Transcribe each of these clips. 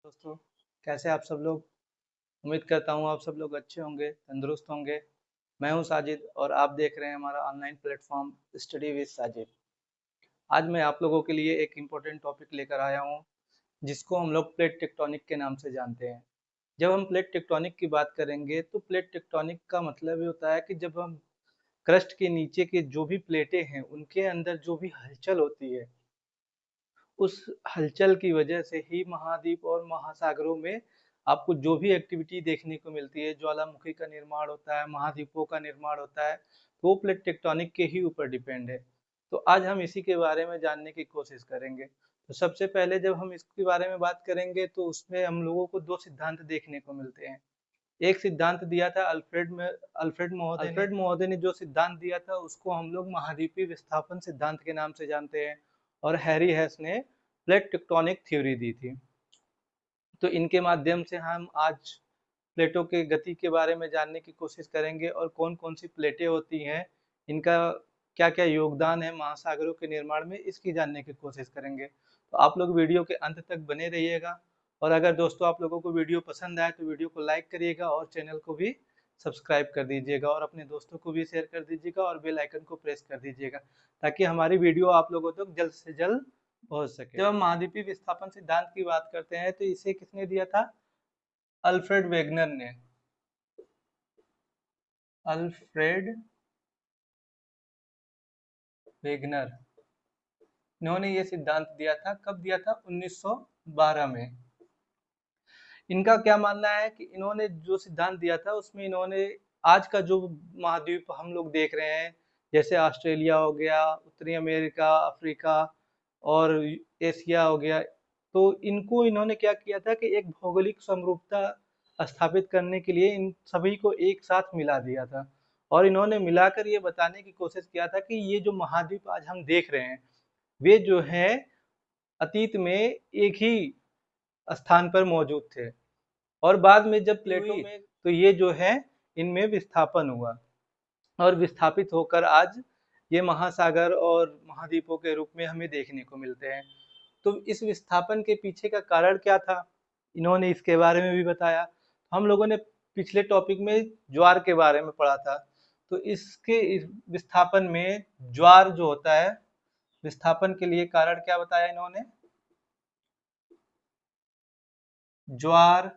दोस्तों, कैसे आप सब लोग। उम्मीद करता हूँ आप सब लोग अच्छे होंगे, तंदुरुस्त होंगे। मैं हूँ साजिद और आप देख रहे हैं हमारा online platform study with Sajid. आज मैं आप लोगों के लिए एक इम्पोर्टेंट टॉपिक लेकर आया हूँ, जिसको हम लोग प्लेट टेक्टोनिक के नाम से जानते हैं। जब हम प्लेट टेक्टोनिक की बात करेंगे तो प्लेट टेक्टोनिक का मतलब ये होता है कि जब हम क्रस्ट के नीचे के जो भी प्लेटें हैं उनके अंदर जो भी हलचल होती है, उस हलचल की वजह से ही महाद्वीप और महासागरों में आपको जो भी एक्टिविटी देखने को मिलती है, ज्वालामुखी का निर्माण होता है, महाद्वीपों का निर्माण होता है, तो वो प्लेट टेक्टोनिक के ही ऊपर डिपेंड है। तो आज हम इसी के बारे में जानने की कोशिश करेंगे। तो सबसे पहले जब हम इसके बारे में बात करेंगे तो उसमें हम लोगों को दो सिद्धांत देखने को मिलते हैं। एक सिद्धांत दिया था अल्फ्रेड महोदय ने जो सिद्धांत दिया था उसको हम लोग महाद्वीपीय विस्थापन सिद्धांत के नाम से जानते हैं, और हैरी हेस ने प्लेट टेक्टोनिक थ्योरी दी थी। तो इनके माध्यम से हम आज प्लेटों के गति के बारे में जानने की कोशिश करेंगे और कौन कौन सी प्लेटें होती हैं, इनका क्या क्या योगदान है महासागरों के निर्माण में, इसकी जानने की कोशिश करेंगे। तो आप लोग वीडियो के अंत तक बने रहिएगा। और अगर दोस्तों आप लोगों को वीडियो पसंद आए तो वीडियो को लाइक करिएगा और चैनल को भी सब्सक्राइब कर दीजिएगा और अपने दोस्तों को भी शेयर कर दीजिएगा और बेल आइकन को प्रेस कर दीजिएगा, ताकि हमारी वीडियो आप लोगों तक जल्द से जल्द पहुंच सके। जब हम महाद्वीपीय विस्थापन सिद्धांत की बात करते हैं तो इसे किसने दिया था? अल्फ्रेड वेगनर ने। अल्फ्रेड वेगनर, इन्होंने ये सिद्धांत दिया था। कब दिया था? 1912 में। इनका क्या मानना है कि इन्होंने जो सिद्धांत दिया था उसमें इन्होंने आज का जो महाद्वीप हम लोग देख रहे हैं, जैसे ऑस्ट्रेलिया हो गया, उत्तरी अमेरिका, अफ्रीका और एशिया हो गया, तो इनको इन्होंने क्या किया था कि एक भौगोलिक समरूपता स्थापित करने के लिए इन सभी को एक साथ मिला दिया था। और इन्होंने मिलाकर ये बताने की कोशिश किया था कि ये जो महाद्वीप आज हम देख रहे हैं वे जो है अतीत में एक ही स्थान पर मौजूद थे, और बाद में जब प्लेटों में तो ये जो है इनमें विस्थापन हुआ और विस्थापित होकर आज ये महासागर और महाद्वीपों के रूप में हमें देखने को मिलते हैं। तो इस विस्थापन के पीछे का कारण क्या था, इन्होंने इसके बारे में भी बताया। हम लोगों ने पिछले टॉपिक में ज्वार के बारे में पढ़ा था। तो इसके इस विस्थापन में ज्वार जो होता है, विस्थापन के लिए कारण क्या बताया इन्होंने? ज्वार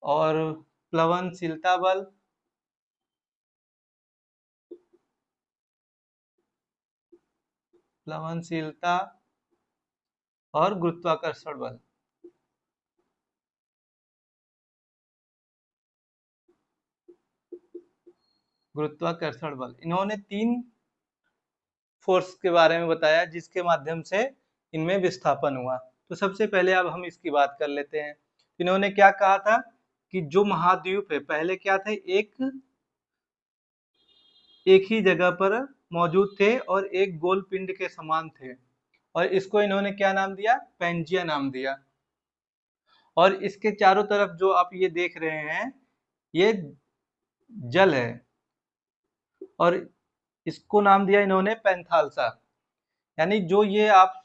और प्लवनशीलता बल, प्लवनशीलता और गुरुत्वाकर्षण बल। गुरुत्वाकर्षण बल, इन्होंने तीन फोर्स के बारे में बताया जिसके माध्यम से इनमें विस्थापन हुआ। तो सबसे पहले अब हम इसकी बात कर लेते हैं। इन्होंने क्या कहा था कि जो महाद्वीप है पहले क्या थे, एक ही जगह पर मौजूद थे और एक गोल पिंड के समान थे, और इसको इन्होंने क्या नाम दिया? पेंजिया नाम दिया। और इसके चारों तरफ जो आप ये देख रहे हैं ये जल है, और इसको नाम दिया इन्होंने पेंथालसा। यानी जो ये आप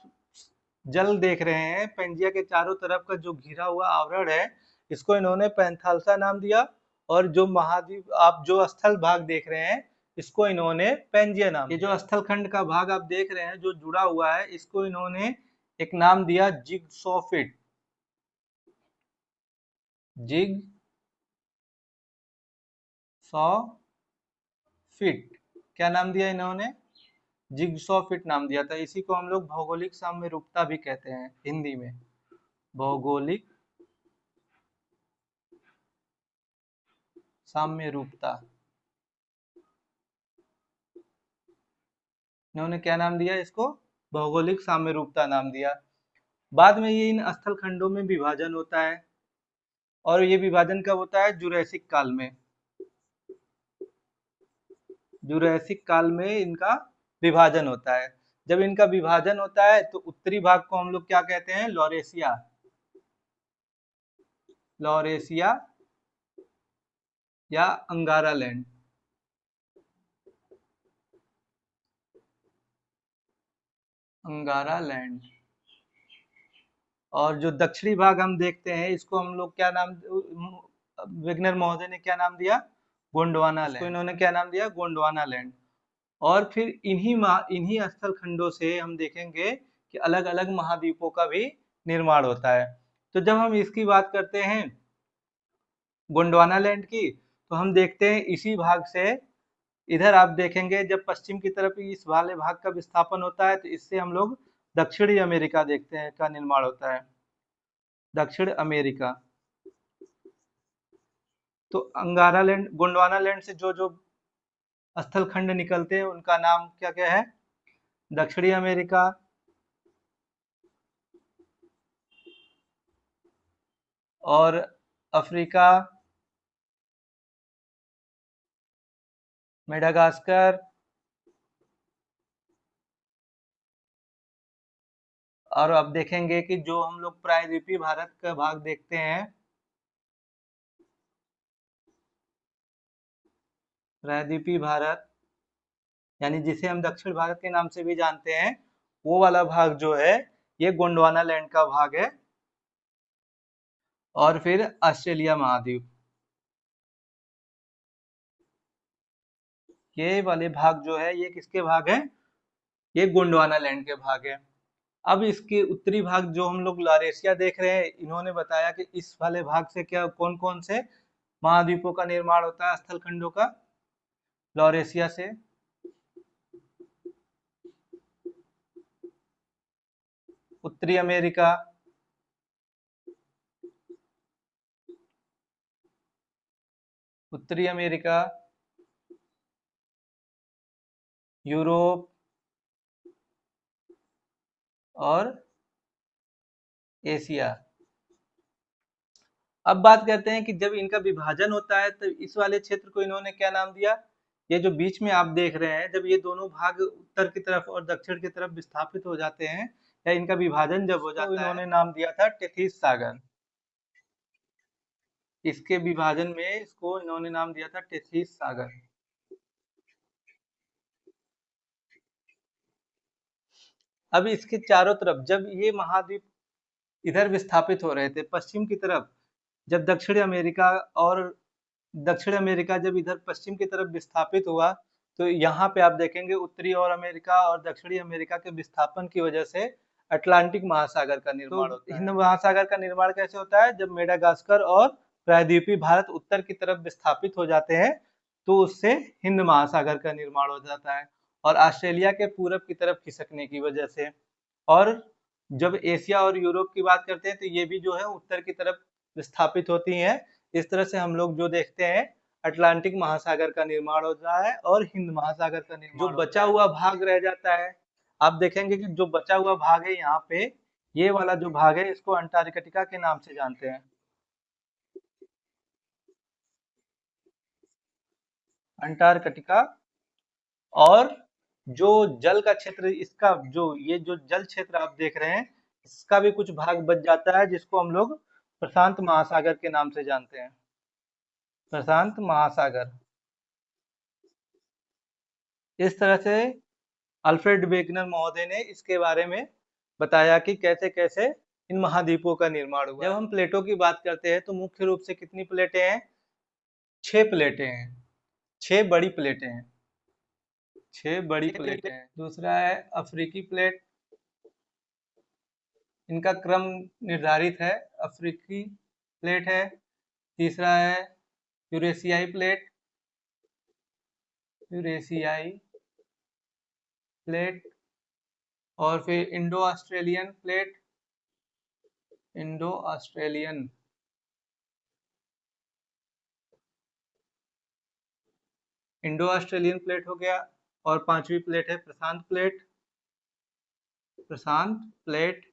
जल देख रहे हैं, पेंजिया के चारों तरफ का जो घिरा हुआ आवरण है, इसको इन्होंने पेंथालसा नाम दिया। और जो महाद्वीप आप जो स्थल भाग देख रहे हैं इसको इन्होंने पेंजिया नाम दिया। ये जो स्थल खंड का भाग आप देख रहे हैं जो जुड़ा हुआ है, इसको इन्होंने एक नाम दिया जिगसॉफिट। जिगसॉफिट, क्या नाम दिया इन्होंने? जिग्सॉफिट नाम दिया था। इसी को हम लोग भौगोलिक साम्यरूपता भी कहते हैं हिंदी में, भौगोलिक साम्यरूपता। इन्होंने क्या नाम दिया इसको? भौगोलिक साम्यरूपता नाम दिया। बाद में ये इन स्थल खंडों में विभाजन होता है, और ये विभाजन कब होता है? जुरैसिक काल में। जुरैसिक काल में इनका विभाजन होता है। जब इनका विभाजन होता है तो उत्तरी भाग को हम लोग क्या कहते हैं? लॉरेशिया। लॉरेशिया या अंगारा लैंड। अंगारा लैंड। और जो दक्षिणी भाग हम देखते हैं इसको हम लोग क्या नाम, वेगनर महोदय ने क्या नाम दिया, गोंडवाना लैंड। इन्होंने क्या नाम दिया, गोंडवाना लैंड। और फिर इन्हीं स्थल खंडों से हम देखेंगे कि अलग अलग महाद्वीपों का भी निर्माण होता है। तो जब हम इसकी बात करते हैं गोंडवाना लैंड की, तो हम देखते हैं इसी भाग से, इधर आप देखेंगे जब पश्चिम की तरफ इस वाले भाग का विस्थापन होता है तो इससे हम लोग दक्षिणी अमेरिका देखते हैं का निर्माण होता है, दक्षिण अमेरिका। तो अंगारा लैंड, गोंडवाना लैंड से जो जो स्थल खंड निकलते हैं उनका नाम क्या क्या है, दक्षिणी अमेरिका, और अफ्रीका, मेडागास्कर, और अब देखेंगे कि जो हम लोग प्रायद्वीपीय भारत का भाग देखते हैं, प्रायद्वीपीय भारत यानी जिसे हम दक्षिण भारत के नाम से भी जानते हैं, वो वाला भाग जो है ये गोंडवाना लैंड का भाग है। और फिर ऑस्ट्रेलिया महाद्वीप, ये वाले भाग जो है ये किसके भाग है, ये गोंडवाना लैंड के भाग है। अब इसके उत्तरी भाग जो हम लोग लॉरेशिया देख रहे हैं, इन्होंने बताया कि इस वाले भाग से क्या कौन कौन से महाद्वीपों का निर्माण होता है, स्थल खंडों का, लॉरेशिया से उत्तरी अमेरिका, उत्तरी अमेरिका, यूरोप और एशिया। अब बात करते हैं कि जब इनका विभाजन होता है तो इस वाले क्षेत्र को इन्होंने क्या नाम दिया, ये जो बीच में आप देख रहे हैं, जब ये दोनों भाग उत्तर की तरफ और दक्षिण की तरफ विस्थापित हो जाते हैं या इनका विभाजन जब हो जाता है, इन्होंने नाम दिया था टेथिस सागर। इसके विभाजन में इसको इन्होंने नाम दिया था टेथिस सागर। अब इसके चारों तरफ जब ये महाद्वीप इधर विस्थापित हो रहे थे पश्चिम की तरफ, जब दक्षिण अमेरिका जब इधर पश्चिम की तरफ विस्थापित हुआ, तो यहाँ पे आप देखेंगे उत्तरी और अमेरिका और दक्षिणी अमेरिका के विस्थापन की वजह से अटलांटिक महासागर का निर्माण होता है। हिंद महासागर का निर्माण कैसे होता है, जब मेडागास्कर और प्रायद्वीपीय भारत उत्तर की तरफ विस्थापित हो जाते हैं तो उससे हिंद महासागर का निर्माण हो जाता है, और ऑस्ट्रेलिया के पूरब की तरफ खिसकने की वजह से। और जब एशिया और यूरोप की बात करते हैं तो ये भी जो है उत्तर की तरफ विस्थापित होती हैं। इस तरह से हम लोग जो देखते हैं अटलांटिक महासागर का निर्माण होता है और हिंद महासागर का निर्माण जो बचा हुआ भाग रह जाता है, आप देखेंगे कि जो बचा हुआ भाग है यहाँ पे, ये वाला जो भाग है इसको अंटार्कटिका के नाम से जानते हैं, अंटार्कटिका। और जो जल का क्षेत्र इसका, जो ये जो जल क्षेत्र आप देख रहे हैं, इसका भी कुछ भाग बच जाता है जिसको हम लोग प्रशांत महासागर के नाम से जानते हैं, प्रशांत महासागर। इस तरह से अल्फ्रेड वेगनर महोदय ने इसके बारे में बताया कि कैसे कैसे इन महाद्वीपों का निर्माण हुआ। जब हम प्लेटों की बात करते हैं तो मुख्य रूप से कितनी प्लेटें हैं, 6 प्लेटें हैं, 6 बड़ी प्लेटें हैं, 6 बड़ी प्लेटें हैं। दूसरा है अफ्रीकी प्लेट, इनका क्रम निर्धारित है, अफ्रीकी प्लेट है। तीसरा है यूरेशियाई प्लेट, यूरेशियाई प्लेट। और फिर Indo Australian plate, Indo Australian. Indo Australian plate हो गया। और पांचवी प्लेट है प्रशांत प्लेट, प्रशांत प्लेट।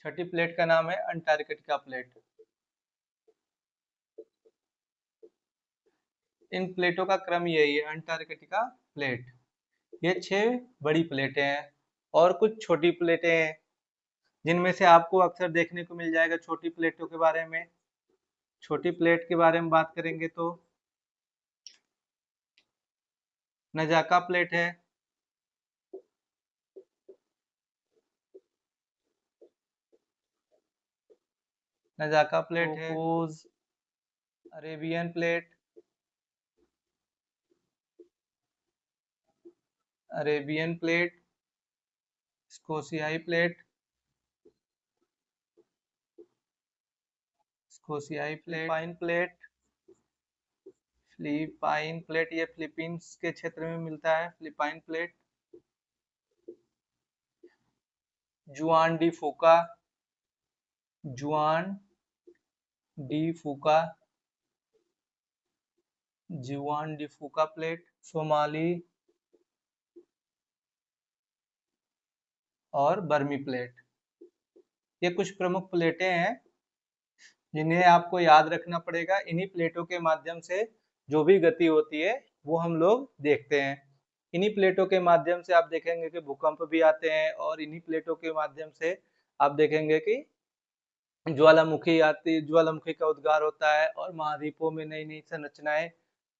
छठी प्लेट का नाम है अंटार्कटिका प्लेट। इन प्लेटों का क्रम यही है, अंटार्कटिका प्लेट। ये 6 बड़ी प्लेटें हैं और कुछ छोटी प्लेटें हैं, जिनमें से आपको अक्सर देखने को मिल जाएगा छोटी प्लेटों के बारे में। छोटी प्लेट के बारे में बात करेंगे तो नजाका प्लेट है, नजाका प्लेट है, अरेबियन प्लेट, अरेबियन प्लेट, स्कोशियाई प्लेट, स्कोशियाई plate, Philippine plate, Philippine plate ये फिलीपींस के क्षेत्र में मिलता है, फिलिपाइन प्लेट, जुआन डी फूका, जुआन डी फूका, जुआन डी फूका प्लेट, सोमाली और बर्मी प्लेट। ये कुछ प्रमुख प्लेटें हैं जिन्हें आपको याद रखना पड़ेगा। इन्हीं प्लेटों के माध्यम से जो भी गति होती है वो हम लोग देखते हैं। इन्हीं प्लेटों के माध्यम से आप देखेंगे कि भूकंप भी आते हैं, और इन्हीं प्लेटों के माध्यम से आप देखेंगे कि ज्वालामुखी आती, ज्वालामुखी का उद्गार होता है और महाद्वीपों में नई नई संरचनाएं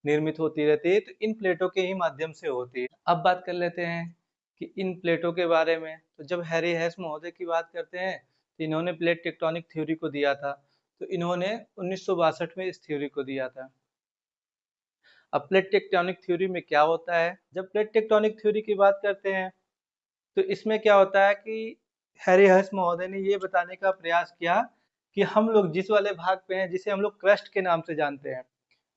निर्मित होती रहती है, तो इन प्लेटों के ही माध्यम से होती है। अब बात कर लेते हैं कि इन प्लेटों के बारे में। तो जब हैरी हेस महोदय की बात करते हैं तो इन्होंने प्लेट टेक्टोनिक थ्योरी को दिया था। तो इन्होंने 1962 में इस थ्योरी को दिया था। अब प्लेट टेक्टोनिक थ्योरी में क्या होता है? जब प्लेट टेक्टोनिक थ्योरी की बात करते हैं तो इसमें क्या होता है कि हैरी हेस महोदय ने ये बताने का प्रयास किया कि हम लोग जिस वाले भाग पे हैं, जिसे हम लोग क्रस्ट के नाम से जानते हैं,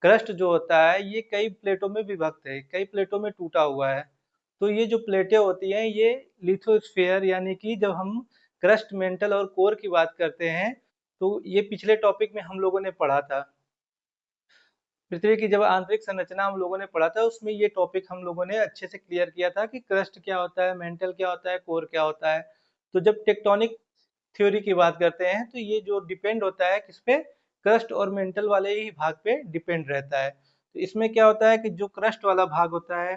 क्रस्ट जो होता है ये कई प्लेटों में विभक्त है, कई प्लेटों में टूटा हुआ है। तो ये जो प्लेटें होती हैं ये लिथोस्फीयर, यानी कि जब हम क्रस्ट, मेंटल और कोर की बात करते हैं तो ये पिछले टॉपिक में हम लोगों ने पढ़ा था। पृथ्वी की जब आंतरिक संरचना हम लोगों ने पढ़ा था उसमें ये टॉपिक हम लोगों ने अच्छे से क्लियर किया था कि क्रस्ट क्या होता है, मेंटल क्या होता है, कोर क्या होता है। तो जब टेक्टोनिक थ्योरी की बात करते हैं तो ये जो डिपेंड होता है किस पे, क्रस्ट और मेंटल वाले ही भाग पे डिपेंड रहता है। तो इसमें क्या होता है कि जो क्रस्ट वाला भाग होता है,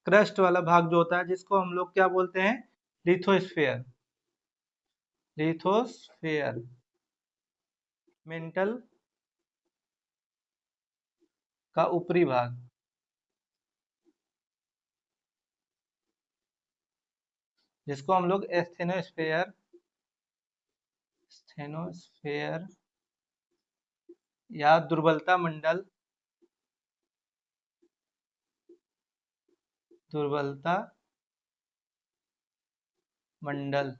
क्रस्ट वाला भाग जो होता है जिसको हम लोग क्या बोलते हैं, लिथोस्फेयर, लिथोस्फेयर, मेंटल का ऊपरी भाग, जिसको हम लोग एस्थेनोस्फेयर, स्थेनोस्फेयर या दुर्बलता मंडल, दुर्बलता मंडल,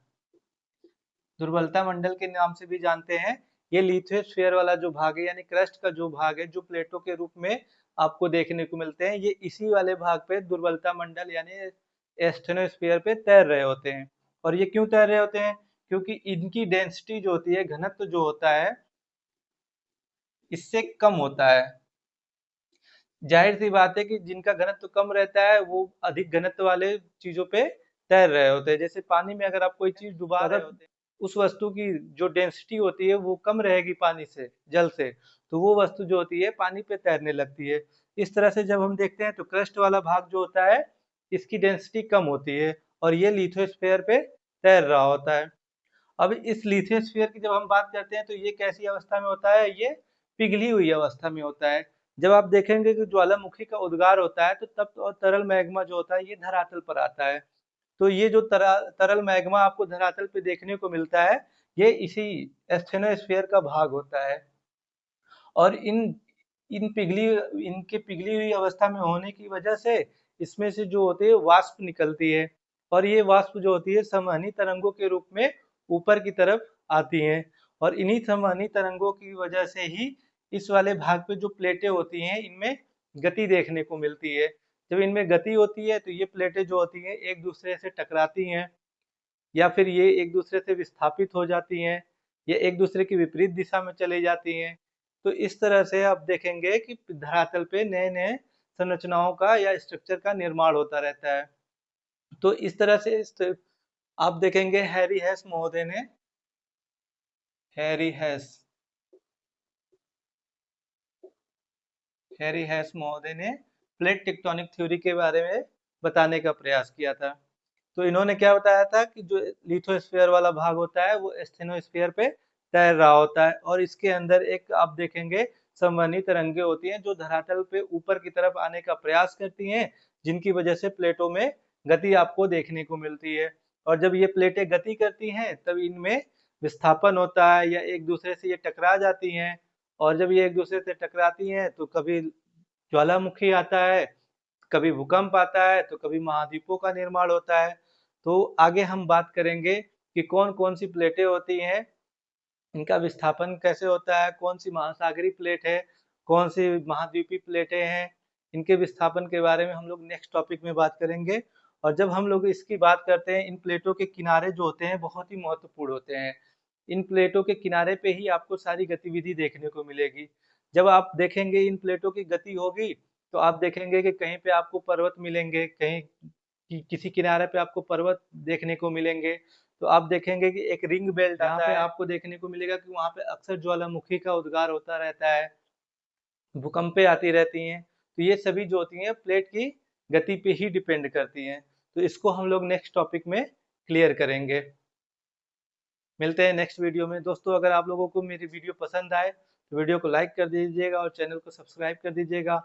दुर्बलता मंडल के नाम से भी जानते हैं। ये लिथोस्फीयर वाला जो भाग है, यानी क्रस्ट का जो भाग है, जो प्लेटों के रूप में आपको देखने को मिलते हैं, ये इसी वाले भाग पे दुर्बलता मंडल यानी एस्थेनोस्फीयर पे तैर रहे होते हैं। और ये क्यों तैर रहे होते हैं? क्योंकि इनकी डेंसिटी जो होती है, घनत्व जो होता है, इससे कम होता है। जाहिर सी बात है कि जिनका घनत्व कम रहता है वो अधिक घनत्व वाले चीजों पे तैर रहे होते हैं। जैसे पानी में अगर आप कोई चीज डुबा रहे होते हैं, उस वस्तु की जो डेंसिटी होती है वो कम रहेगी पानी से, जल से, तो वो वस्तु जो होती है पानी पे तैरने लगती है। इस तरह से जब हम देखते हैं तो क्रस्ट वाला भाग जो होता है इसकी डेंसिटी कम होती है और ये लिथोस्फीयर पे तैर रहा होता है। अब इस लिथोस्फीयर की जब हम बात करते हैं तो ये कैसी अवस्था में होता है? ये पिघली हुई अवस्था में होता है। जब आप देखेंगे कि ज्वालामुखी का उद्गार होता है तो तब तो तरल मैग्मा जो होता है ये धरातल पर आता है। तो ये जो तरल मैग्मा आपको धरातल पे देखने को मिलता है, ये इसी एस्थेनोस्फीयर का भाग होता है। और इनके पिघली हुई अवस्था में होने की वजह से इसमें से जो होती है वाष्प निकलती है, और ये वाष्प जो होती है संवहनी तरंगों के रूप में ऊपर की तरफ आती हैं। और इन्हीं संवहनी तरंगों की वजह से ही इस वाले भाग पे जो प्लेटें होती हैं इनमें गति देखने को मिलती है। जब इनमें गति होती है तो ये प्लेटें जो होती हैं एक दूसरे से टकराती हैं, या फिर ये एक दूसरे से विस्थापित हो जाती हैं, या एक दूसरे की विपरीत दिशा में चली जाती हैं। तो इस तरह से आप देखेंगे कि धरातल पे नए नए संरचनाओं का या स्ट्रक्चर का निर्माण होता रहता है। तो इस तरह से आप देखेंगे हैरी हेस महोदय ने, हैरी हेस, हैरी हेस महोदय ने प्लेट टेक्टोनिक थ्योरी के बारे में बताने का प्रयास किया था। तो इन्होंने क्या बताया था कि जो लिथोस्फीयर वाला भाग होता है वो एस्थेनोस्फीयर पे तैर रहा होता है, और इसके अंदर एक आप देखेंगे संवहनी तरंगे होती हैं जो धरातल पे ऊपर की तरफ आने का प्रयास करती हैं, जिनकी वजह से प्लेटों में गति आपको देखने को मिलती है। और जब ये प्लेटें गति करती हैं तब इनमें विस्थापन होता है या एक दूसरे से ये टकरा जाती हैं, और जब ये एक दूसरे से टकराती हैं तो कभी ज्वालामुखी आता है, कभी भूकंप आता है, तो कभी महाद्वीपों का निर्माण होता है। तो आगे हम बात करेंगे कि कौन-कौन सी प्लेटें होती हैं, इनका विस्थापन कैसे होता है, कौन सी महासागरीय प्लेट है, कौन सी महाद्वीपीय प्लेटें हैं, इनके विस्थापन के बारे में हम लोग नेक्स्ट टॉपिक में बात करेंगे। और जब हम लोग इसकी बात करते हैं, इन प्लेटों के किनारे जो होते हैं बहुत ही महत्वपूर्ण होते हैं। इन प्लेटों के किनारे पे ही आपको सारी गतिविधि देखने को मिलेगी। जब आप देखेंगे इन प्लेटों की गति होगी, तो आप देखेंगे कि कहीं पे आपको पर्वत मिलेंगे, कहीं किसी किनारे पे आपको पर्वत देखने को मिलेंगे। तो आप देखेंगे कि एक रिंग बेल्ट आता है, आपको देखने को मिलेगा कि वहाँ पे अक्सर ज्वालामुखी का उद्गार होता रहता है, भूकंपें आती रहती हैं। तो ये सभी जो होती हैं प्लेट की गति पे ही डिपेंड करती हैं। तो इसको हम लोग नेक्स्ट टॉपिक में क्लियर करेंगे। मिलते हैं नेक्स्ट वीडियो में। दोस्तों, अगर आप लोगों को मेरी वीडियो पसंद आए तो वीडियो को लाइक कर दीजिएगा और चैनल को सब्सक्राइब कर दीजिएगा।